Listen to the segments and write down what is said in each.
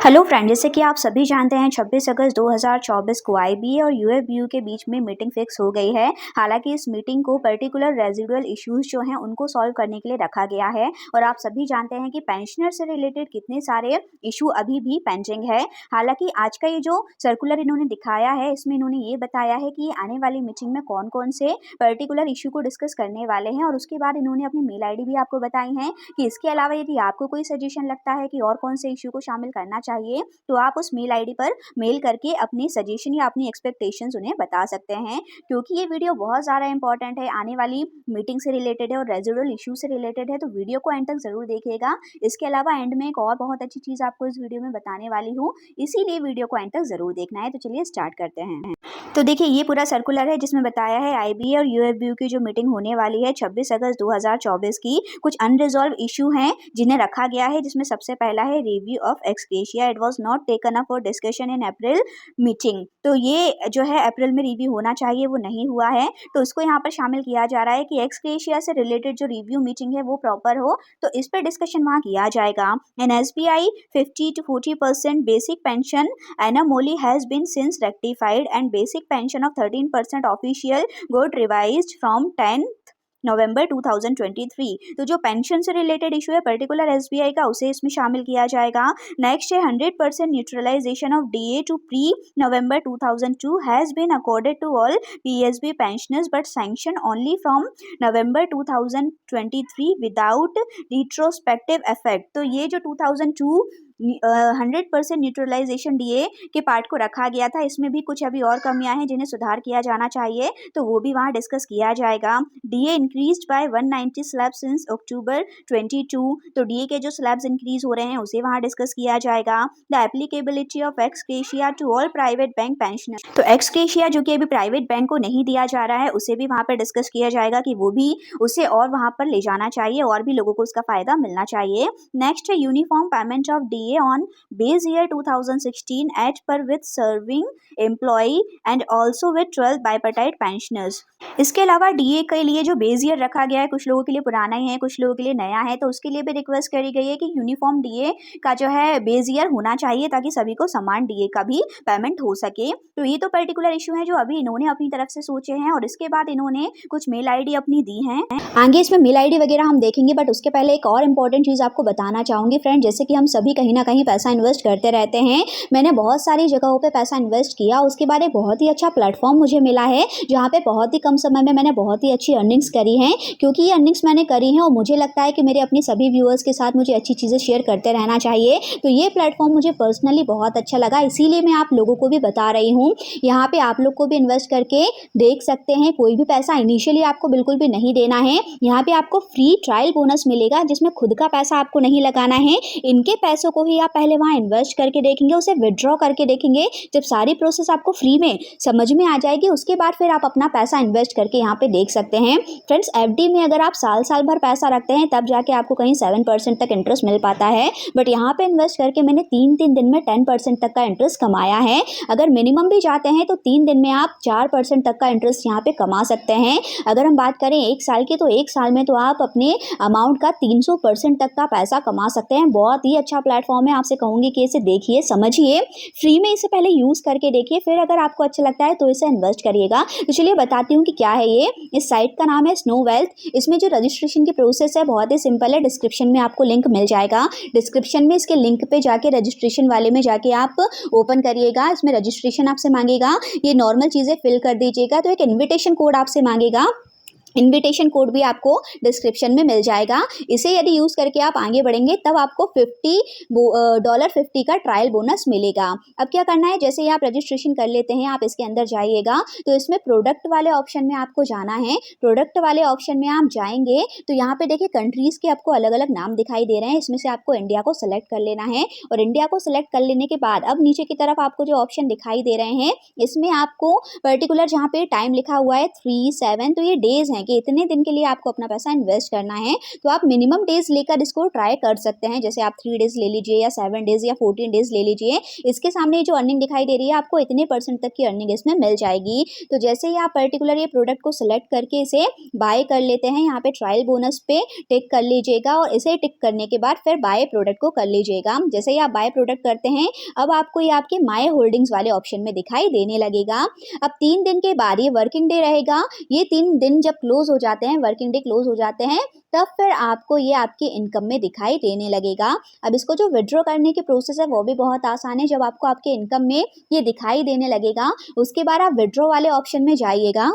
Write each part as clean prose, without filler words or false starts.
Hello friend, जैसे कि आप सभी जानते हैं 26 अगस्त 2024 को आईबीए और यूएफबीयू के बीच में मीटिंग फिक्स हो गई है। हालांकि इस मीटिंग को पर्टिकुलर रेजिडुअल इश्यूज जो हैं उनको सॉल्व करने के लिए रखा गया है और आप सभी जानते हैं कि पेंशनर से रिलेटेड कितने सारे इशू अभी भी पेंडिंग है। हालांकि आज का ये जो सर्कुलर इन्होंने दिखाया है इसमें इन्होंने ये बताया है कि आने वाली मीटिंग में कौन कौन से पर्टिकुलर इशू को डिस्कस करने वाले हैं और उसके बाद इन्होंने अपनी मेल आईडी भी आपको बताई है कि इसके अलावा यदि आपको कोई सजेशन लगता है कि और कौन से इशू को शामिल करना चाहिए तो आप उस मेल आईडी पर मेल करके अपनी सजेशन या अपनी एक्सपेक्टेशंस उन्हें बता सकते हैं, क्योंकि ये वीडियो बहुत ज़्यादा इंपॉर्टेंट है, आने वाली मीटिंग से रिलेटेड है और रेजिडुअल इशू से रिलेटेड है। तो वीडियो को एंड तक ज़रूर देखिएगा। इसके अलावा एंड में एक और बहुत अच्छी चीज़ आपको इस वीडियो में बताने वाली हूँ, इसीलिए वीडियो को एंड तक ज़रूर देखना है। तो चलिए स्टार्ट करते हैं। तो देखिए, ये पूरा सर्कुलर है जिसमें बताया है आईबीए और यूएफबीयू की जो मीटिंग होने वाली है 26 अगस्त 2024 की, कुछ अनरिजॉल्व इशू हैं जिन्हें रखा गया है, जिसमें सबसे पहला है review of ex gratia. It was not taken up for discussion in April meeting. तो ये जो है अप्रैल में रिव्यू होना चाहिए, वो नहीं हुआ है, तो इसको यहाँ पर शामिल किया जा रहा है कि एक्स ग्रेशिया से रिलेटेड जो रिव्यू मीटिंग है वो प्रॉपर हो, तो इस पर डिस्कशन वहाँ किया जाएगा। An SBI 50 to 40% basic pension anomaly has been since rectified and basic pension of 13% official got revised from 10th November 2023। तो जो पेंशन से रिलेटेड इशू है पर्टिकुलर एसबीआई का, उसे इसमें शामिल किया जाएगा। नेक्स्ट है 100% neutralisation of DA to pre November 2002 has been accorded to all PSB pensioners but sanction only from November 2023 without retrospective effect. तो ये जो 2002 100% न्यूट्रलाइजेशन डीए के पार्ट को रखा गया था, इसमें भी कुछ अभी और कमियां हैं जिन्हें सुधार किया जाना चाहिए, तो वो भी वहाँ डिस्कस किया जाएगा। DA increased by 190 slab since अक्टूबर 22। तो डीए के जो स्लैब्स इंक्रीज हो रहे हैं उसे वहाँ डिस्कस किया जाएगा। The applicability of ex gratia to all private bank pensioner. तो एक्स ग्रेशिया जो कि अभी प्राइवेट बैंक को नहीं दिया जा रहा है, उसे भी वहाँ पर डिस्कस किया जाएगा कि वो भी उसे और वहाँ पर ले जाना चाहिए और भी लोगों को उसका फायदा मिलना चाहिए। नेक्स्ट है uniform payment of DA on base year 2016 at per with serving employee and also with 12 bipartite pensioners। इसके अलावा डीए के लिए जो बेस ईयर रखा गया है, कुछ लोगों के लिए पुराना ही है, कुछ लोगों के लिए नया है, तो उसके लिए भी रिक्वेस्ट करी गई है कि यूनिफॉर्म डीए का जो है बेस ईयर होना चाहिए ताकि सभी को समान डीए का भी पेमेंट हो सके। तो ये तो पर्टिकुलर इशू है जो अभी इन्होंने अपनी तरफ से सोचे हैं और इसके बाद इन्होंने कुछ मेल आईडी अपनी दी हैं। आगे इसमें मेल आईडी वगैरह हम देखेंगे, बट उसके पहले एक और इम्पोर्टेंट चीज़ आपको बताना चाहूँगी फ्रेंड। जैसे कि हम सभी कहीं ना कहीं पैसा इन्वेस्ट करते रहते हैं, मैंने बहुत सारी जगहों पे पैसा इन्वेस्ट किया, उसके बाद एक बहुत ही अच्छा प्लेटफॉर्म मुझे मिला है जहाँ पे बहुत ही कम समय में मैंने बहुत ही अच्छी अर्निंग्स करी हैं। क्योंकि ये अर्निंग्स मैंने करी हैं और मुझे लगता है कि मेरे अपने सभी व्यूअर्स के साथ मुझे अच्छी चीज़ें शेयर करते रहना चाहिए, तो ये प्लेटफॉर्म मुझे पर्सनली बहुत अच्छा लगा, इसीलिए मैं आप लोगों को भी बता रही हूँ। यहाँ पे आप लोग को भी इन्वेस्ट करके देख सकते हैं, कोई भी पैसा इनिशियली आपको बिल्कुल भी नहीं देना है। यहाँ पे आपको फ्री ट्रायल बोनस मिलेगा जिसमें खुद का पैसा आपको नहीं लगाना है, इनके पैसों को ही आप पहले वहाँ इन्वेस्ट करके देखेंगे, उसे विड्रॉ करके देखेंगे। जब सारी प्रोसेस आपको फ्री में समझ में आ जाएगी उसके बाद फिर आप अपना पैसा इन्वेस्ट करके यहाँ पे देख सकते हैं। फ्रेंड्स, एफडी में अगर आप साल साल भर पैसा रखते हैं तब जाके आपको कहीं 7% तक इंटरेस्ट मिल पाता है, बट यहाँ पे इन्वेस्ट करके मैंने 3 दिन में 10% तक का इंटरेस्ट कमाया है। अगर मिनिमम भी जाते हैं तो 3 दिन में आप 4% तक का इंटरेस्ट यहाँ पे कमा सकते हैं। अगर हम बात करें 1 साल की, तो 1 साल में तो आप अपने अमाउंट का 300% तक का पैसा कमा सकते हैं। बहुत ही अच्छा प्लेटफॉर्म है, आपसे कहूँगी कि इसे देखिए, समझिए, फ्री में इसे पहले यूज़ करके देखिए, फिर अगर आपको अच्छा लगता है तो इसे इन्वेस्ट करिएगा। तो चलिए बताती हूँ कि क्या है ये। इस साइट का नाम है स्नो वेल्थ। इसमें जो रजिस्ट्रेशन की प्रोसेस है बहुत ही सिंपल है, डिस्क्रिप्शन में आपको लिंक मिल जाएगा। डिस्क्रिप्शन में इसके लिंक पे जाके रजिस्ट्रेशन वाले में जाके आप ओपन करिएगा। इसमें रजिस्ट्रेशन आपसे मांगेगा, ये नॉर्मल चीज़ें फिल कर दीजिएगा, तो एक इन्विटेशन कोड आपसे मांगेगा, इन्विटेशन कोड भी आपको डिस्क्रिप्शन में मिल जाएगा। इसे यदि यूज़ करके आप आगे बढ़ेंगे तब आपको $50 का ट्रायल बोनस मिलेगा। अब क्या करना है, जैसे ही आप रजिस्ट्रेशन कर लेते हैं आप इसके अंदर जाइएगा, तो इसमें प्रोडक्ट वाले ऑप्शन में आपको जाना है। प्रोडक्ट वाले ऑप्शन में आप जाएंगे तो यहाँ पे देखिए कंट्रीज़ के आपको अलग अलग नाम दिखाई दे रहे हैं, इसमें से आपको इंडिया को सेलेक्ट कर लेना है और इंडिया को सेलेक्ट कर लेने के बाद अब नीचे की तरफ आपको जो ऑप्शन दिखाई दे रहे हैं इसमें आपको पर्टिकुलर जहाँ पे टाइम लिखा हुआ है 3-7, तो ये डेज़ हैं, कि इतने दिन के लिए आपको अपना पैसा इन्वेस्ट करना है, तो आप मिनिमम डेज़ लेकर इसको ट्राई कर सकते हैं। जैसे आप 3 डेज़ ले लीजिए या 7 डेज़ या 14 डेज़ ले लीजिए। इसके सामने जो अर्निंग दिखाई दे रही है, आपको इतने % तक की अर्निंग इसमें मिल जाएगी। तो जैसे ही आप पर्टिकुलर ये प्रोडक्ट को सिलेक्ट करके इसे बाय कर लेते हैं, यहाँ पे ट्रायल बोनस पे टिक कर लीजिएगा और इसे टिक करने के बाद फिर बाय प्रोडक्ट को कर लीजिएगा। जैसे ही आप बाय प्रोडक्ट करते हैं, अब आपको ये आपके माय होल्डिंग्स वाले ऑप्शन में दिखाई देने लगेगा। अब 3 दिन के बाद ये वर्किंग डे रहेगा। ये 3 दिन जब क्लोज हो जाते हैं, वर्किंग डे क्लोज हो जाते हैं, तब फिर आपको ये आपकी इनकम में दिखाई देने लगेगा। अब इसको जो विथड्रॉ करने की प्रोसेस है वो भी बहुत आसान है। जब आपको आपके इनकम में ये दिखाई देने लगेगा, उसके बाद आप विथड्रॉ वाले ऑप्शन में जाइएगा।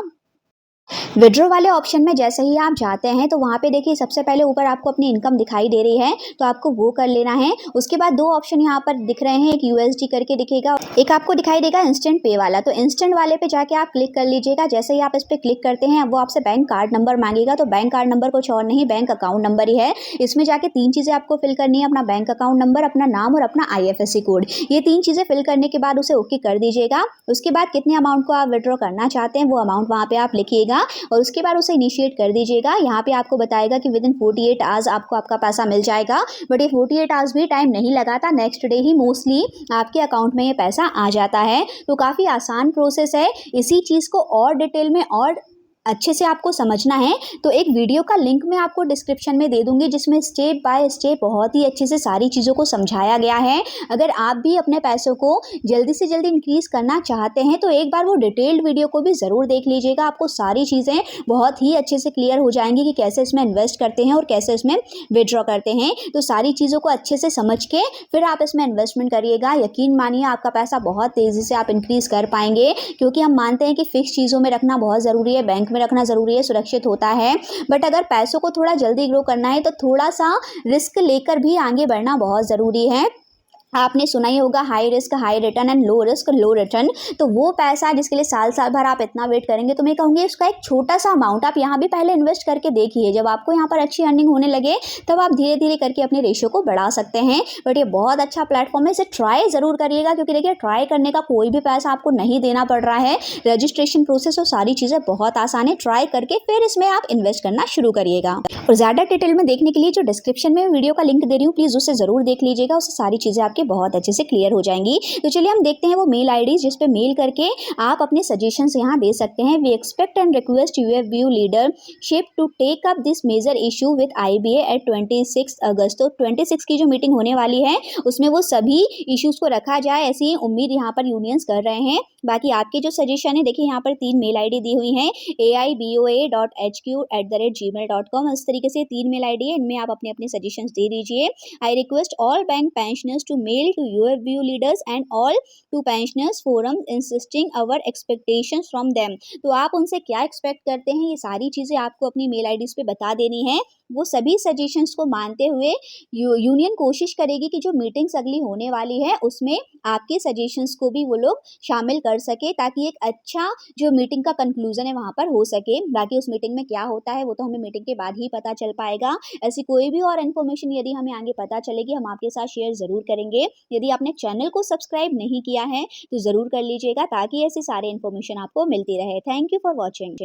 विड्रॉ वाले ऑप्शन में जैसे ही आप जाते हैं, तो वहाँ पे देखिए सबसे पहले ऊपर आपको अपनी इनकम दिखाई दे रही है, तो आपको वो कर लेना है। उसके बाद 2 ऑप्शन यहाँ पर दिख रहे हैं, एक यूएसडी करके दिखेगा, एक आपको दिखाई देगा इंस्टेंट पे वाला। तो इंस्टेंट वाले पे जाके आप क्लिक कर लीजिएगा। जैसे ही आप इस पर क्लिक करते हैं, वो आपसे बैंक कार्ड नंबर मांगेगा। तो बैंक कार्ड नंबर कुछ और नहीं, बैंक अकाउंट नंबर ही है। इसमें जाके 3 चीज़ें आपको फिल करनी है, अपना बैंक अकाउंट नंबर, अपना नाम और अपना IFSC कोड। ये 3 चीज़ें फिल करने के बाद उसे ओके कर दीजिएगा। उसके बाद कितने अमाउंट को आप विड्रॉ करना चाहते हैं, वो अमाउंट वहाँ पे आप लिखिएगा और उसके बाद उसे इनिशिएट कर दीजिएगा। यहाँ पे आपको बताएगा कि विदिन 48 आवर्स आपको आपका पैसा मिल जाएगा, बट ये 48 आवर्स भी टाइम नहीं लगाता, नेक्स्ट डे ही मोस्टली आपके अकाउंट में ये पैसा आ जाता है। तो काफ़ी आसान प्रोसेस है। इसी चीज़ को और डिटेल में और अच्छे से आपको समझना है, तो एक वीडियो का लिंक मैं आपको डिस्क्रिप्शन में दे दूंगी, जिसमें स्टेप बाय स्टेप बहुत ही अच्छे से सारी चीज़ों को समझाया गया है। अगर आप भी अपने पैसों को जल्दी से जल्दी इंक्रीज़ करना चाहते हैं, तो एक बार वो डिटेल्ड वीडियो को भी ज़रूर देख लीजिएगा। आपको सारी चीज़ें बहुत ही अच्छे से क्लियर हो जाएंगी कि कैसे इसमें इन्वेस्ट करते हैं और कैसे इसमें विड्रॉ करते हैं। तो सारी चीज़ों को अच्छे से समझ के फिर आप इसमें इन्वेस्टमेंट करिएगा। यकीन मानिए, आपका पैसा बहुत तेज़ी से आप इंक्रीज़ कर पाएंगे, क्योंकि हम मानते हैं कि फिक्स चीज़ों में रखना बहुत ज़रूरी है, बैंक में रखना ज़रूरी है, सुरक्षित होता है। बट अगर पैसों को थोड़ा जल्दी ग्रो करना है, तो थोड़ा सा रिस्क लेकर भी आगे बढ़ना बहुत ज़रूरी है। आपने सुना ही होगा, high risk high return and low risk low return. तो वो पैसा जिसके लिए साल साल भर आप इतना वेट करेंगे, तो मैं कहूँगी उसका एक छोटा सा अमाउंट आप यहाँ भी पहले इन्वेस्ट करके देखिए। जब आपको यहाँ पर अच्छी अर्निंग होने लगे, तब आप धीरे धीरे करके अपने रेशियो को बढ़ा सकते हैं। बट ये बहुत अच्छा प्लेटफॉर्म है, इसे ट्राई ज़रूर करिएगा, क्योंकि देखिए ट्राई करने का कोई भी पैसा आपको नहीं देना पड़ रहा है। रजिस्ट्रेशन प्रोसेस और सारी चीज़ें बहुत आसान है। ट्राई करके फिर इसमें आप इन्वेस्ट करना शुरू करिएगा। और ज़्यादा डिटेल में देखने के लिए जो डिस्क्रिप्शन में वीडियो का लिंक दे रही हूँ, प्लीज़ उसे ज़रूर देख लीजिएगा। उससे सारी चीज़ें आपके बहुत अच्छे से क्लियर हो जाएंगी। तो चलिए हम देखते हैं वो मेल आईडी जिस पे मेल करके आप अपने सजेशंस यहाँ दे सकते हैं। We expect and request UFBU leadership to take up this major issue with IBA at 26 August. तो 26 की जो मीटिंग होने वाली है, उसमें वो सभी इश्यूज को रखा जाए, ऐसी उम्मीद यहाँ पर यूनियंस कर रहे हैं। बाकी आपके जो सजेशन है, देखिए यहाँ पर 3 मेल आईडी दी हुई हैं, aiboa.hq@gmail.com। इस तरीके से 3 मेल आईडी है, इनमें आप अपने अपने सजेशंस दे दीजिए। I request all bank pensioners to mail to UFBU leaders and all to pensioners forum insisting our expectations from them. तो आप उनसे क्या एक्सपेक्ट करते हैं, ये सारी चीज़ें आपको अपनी मेल आईडीज़ पे बता देनी है। वो सभी सजेशंस को मानते हुए यूनियन कोशिश करेगी कि जो मीटिंग्स अगली होने वाली है, उसमें आपके सजेशंस को भी वो लोग शामिल कर सके, ताकि एक अच्छा जो मीटिंग का कंक्लूजन है वहाँ पर हो सके। बाकी उस मीटिंग में क्या होता है, वो तो हमें मीटिंग के बाद ही पता चल पाएगा। ऐसी कोई भी और इन्फॉर्मेशन यदि हमें आगे पता चलेगी, हम आपके साथ शेयर ज़रूर करेंगे। यदि आपने चैनल को सब्सक्राइब नहीं किया है, तो ज़रूर कर लीजिएगा, ताकि ऐसे सारे इन्फॉर्मेशन आपको मिलती रहे। Thank you for watching.